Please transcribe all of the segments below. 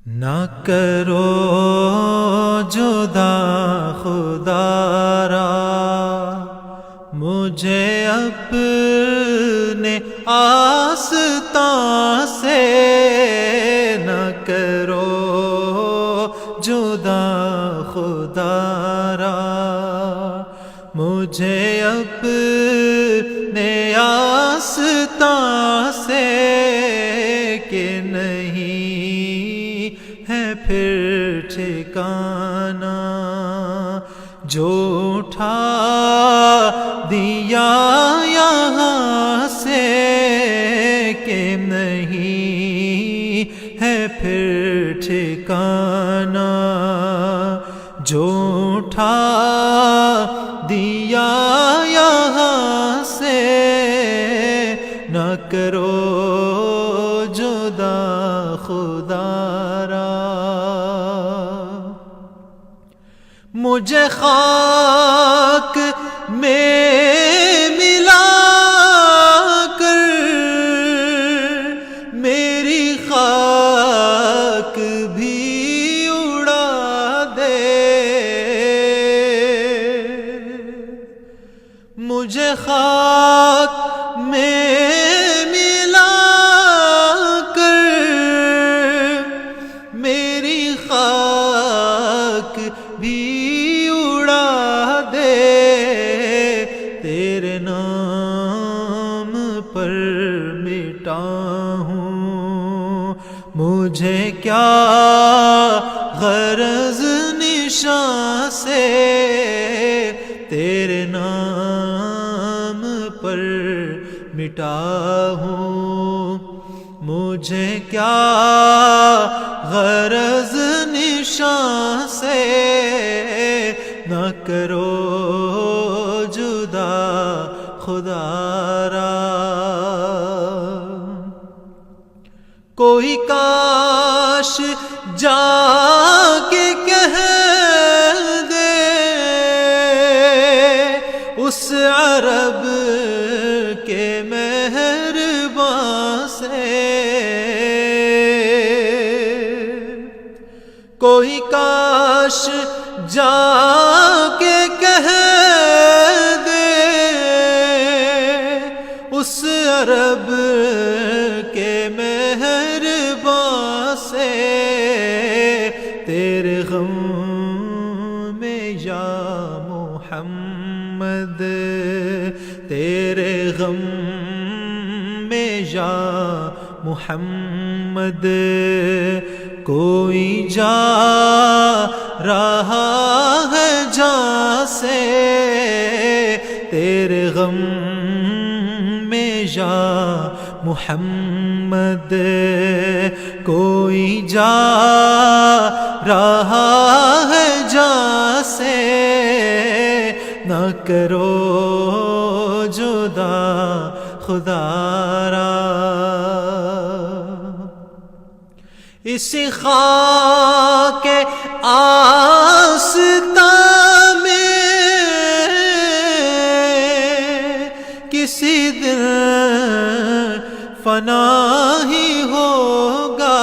نہ کرو جدا خدا را مجھے اپنے آستان سے، نہ کرو جدا خدا را مجھے اپنے آستان سے، کہ نہیں ہے پھر ٹھکانہ جو اٹھا دیا یہاں سے، کہ نہیں ہے پھر ٹھکانہ جو اٹھا دیا یہاں سے، نہ کرو جدا خدا را مجھے خاک میں ملا کر میری خاک بھی اڑا دے، مجھے خاک میں ملا کر میری خاک بھی اڑا دے، تیرے نام پر مٹا ہوں مجھے کیا غرض نشان سے، تیرے نام پر مٹا ہوں مجھے کیا غرض نشان سے، نہ کرو جدا خدا را کوئی کاش جا کے کہہ دے اس عرب کے مہرباں سے، کوئی کاش جا کے کہہ دے اس عرب کے مہرباں سے، تیرے غم میں یا محمد، تیرے غم میں یا محمد کوئی جا رہا ہے جہاں سے، تیرے غم میں یا محمد کوئی جا رہا ہے جہاں سے، نہ کرو جدا خدا را اسی خاک آستان میں کسی دن فنا ہی ہوگا،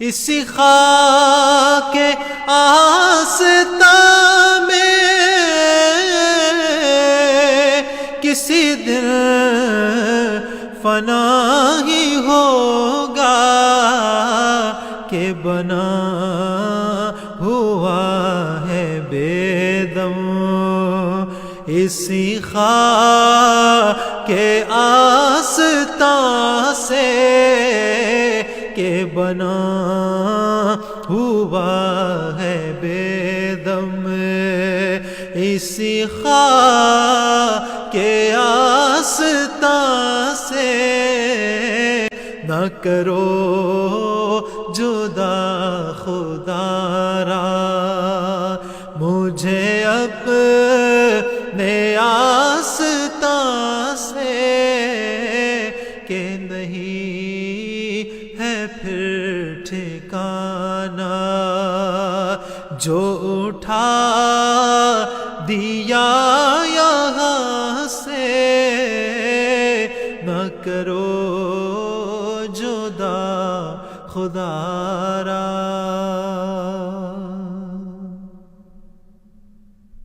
اسی خاک آستان میں کسی دن فنا ہی ہوگا، کہ بنا ہوا ہے بے دم اسی خاک کے آستان سے، کہ بنا ہوا ہے بے دم اسی خاک کے آستان سے، نہ کرو جدا خدا را مجھے اپنے آستان سے، کہ نہیں ہے پھر ٹھکانہ جو اٹھا دیا یہاں سے، نہ کرو خدا را